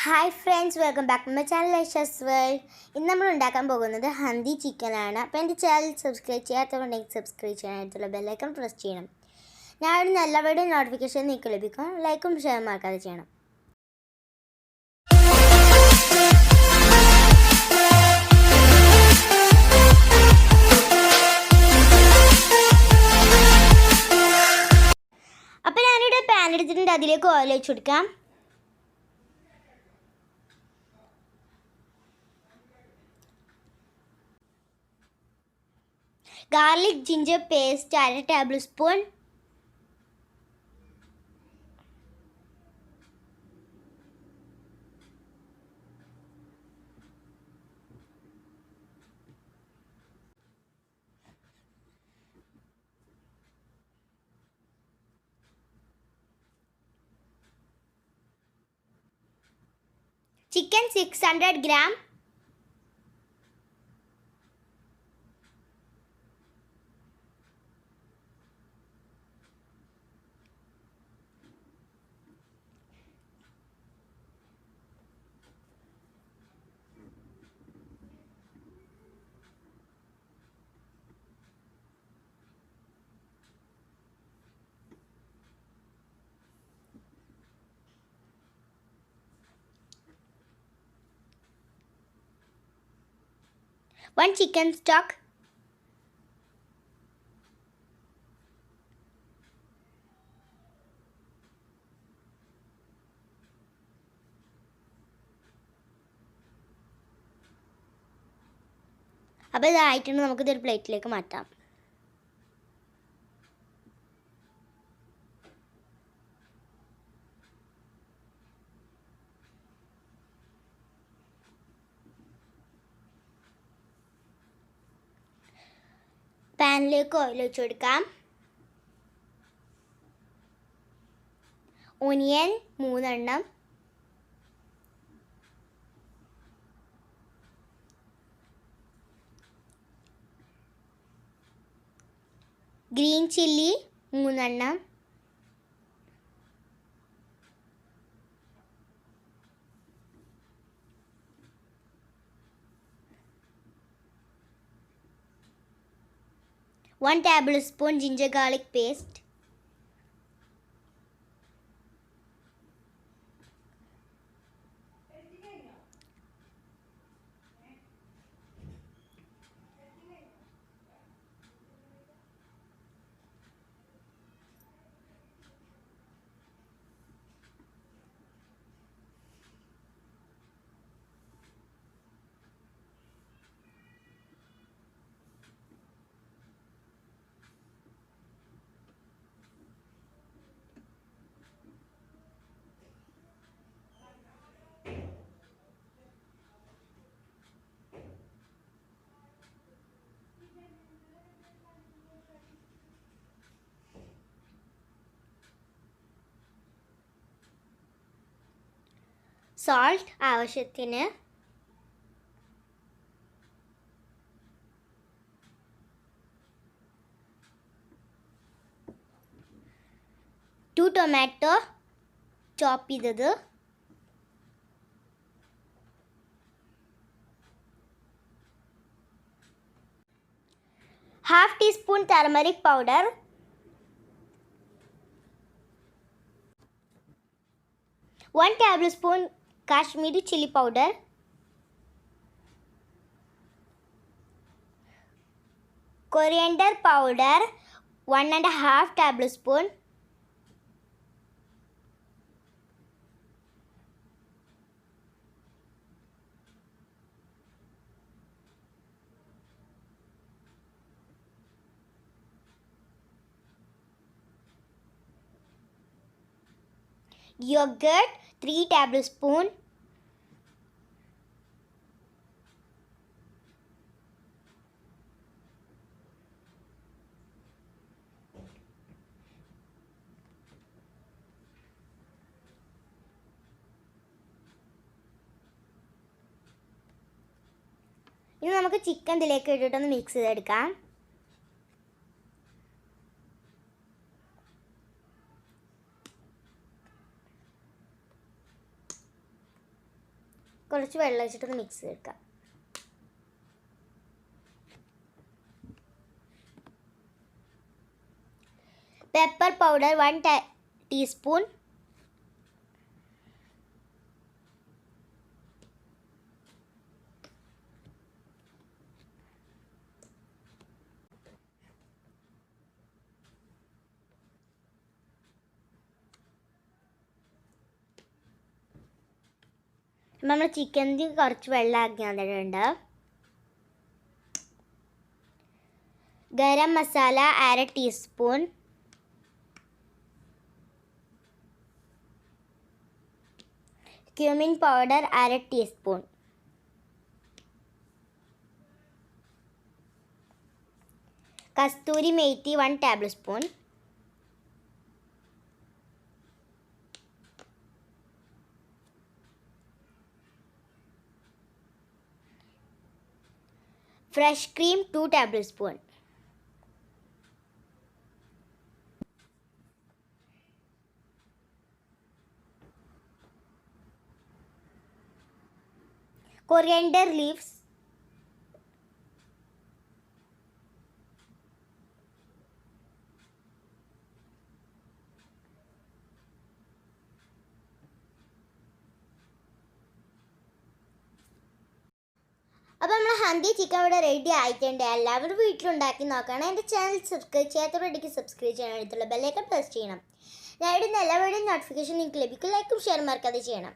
Hi friends, welcome back to my channel Aysha's World. ഇന്ന് നമ്മൾ ഉണ്ടാക്കാൻ പോകുന്നത് ഹന്തി ചിക്കൻ ആണ്. അപ്പോൾ എൻ്റെ ചാനൽ സബ്സ്ക്രൈബ് ചെയ്യാത്തവരുണ്ടെങ്കിൽ സബ്സ്ക്രൈബ് ചെയ്യാനായിട്ടുള്ള ബെൽ ഐക്കൺ പ്രസ് ചെയ്യണം. ഞാൻ ഇടുന്ന എല്ലാ വീഡിയോ നോട്ടിഫിക്കേഷൻ നിങ്ങൾക്ക് ലഭിക്കും. ലൈക്കും ഷെയർ മറക്കാതെ ചെയ്യണം. അപ്പോൾ ഞാനിവിടെ പാൻ എടുത്തിട്ടുണ്ട്, അതിലേക്ക് ഓയിൽ ഒഴിച്ച് കൊടുക്കാം. Garlic ginger paste 1 tablespoon. Chicken 600 gram. One chicken stock. അപ്പോൾ ഇതായിട്ടുണ്ട്, നമുക്കിതൊരു പ്ലേറ്റിലേക്ക് മാറ്റാം. പാനിലേക്ക് ഓയിൽ ഒഴിച്ച് കൊടുക്കാം. ഓനിയൻ 3 എണ്ണം, ഗ്രീൻ ചില്ലി 3 എണ്ണം, one tablespoon ginger garlic paste, salt ആവശ്യത്തിന്, ടു ടൊമാറ്റോ ചോപ്പ് ചെയ്തത്, half teaspoon turmeric powder, 1 tablespoon Kashmiri chili powder, coriander powder 1.5 tablespoon, yogurt 3 tablespoon, ഇനി നമുക്ക് ചിക്കൻ ഇതിലേക്ക് ഇട്ടിട്ടൊന്ന് മിക്സ് ചെയ്തെടുക്കാം. കുറച്ച് വെള്ളം ഒഴിച്ചിട്ടൊന്ന് മിക്സ് ചെയ്തെടുക്കാം. Pepper powder 1 teaspoon. നമ്മൾ ചിക്കനിൽ കുറച്ച് വെള്ളം ആക്കി വന്നിട്ടുണ്ട്. Garam masala 1/2 teaspoon. Cumin powder 1/2 teaspoon. Kasthuri methi 1 tablespoon. Fresh cream 2 tablespoon. Coriander leaves. അപ്പോൾ നമ്മൾ ഹന്തി ചിക്കൻ ഇവിടെ റെഡി ആയിട്ടുണ്ട്. എല്ലാവരും വീട്ടിലുണ്ടാക്കി നോക്കണം. എൻ്റെ ചാനൽ സബ്സ്ക്രൈബ് ചെയ്യാത്തവരുണ്ടെങ്കിൽ സബ്സ്ക്രൈബ് ചെയ്യാൻ അടുത്തുള്ള ബെല്ലൈക്കൺ പ്രസ് ചെയ്യണം. ഞാൻ ഇടുന്ന എല്ലാ വീഡിയോ നോട്ടിഫിക്കേഷൻ നിങ്ങൾക്ക് ലഭിക്കും. ലൈക്കും ഷെയർ മറക്കാതെ ചെയ്യണം.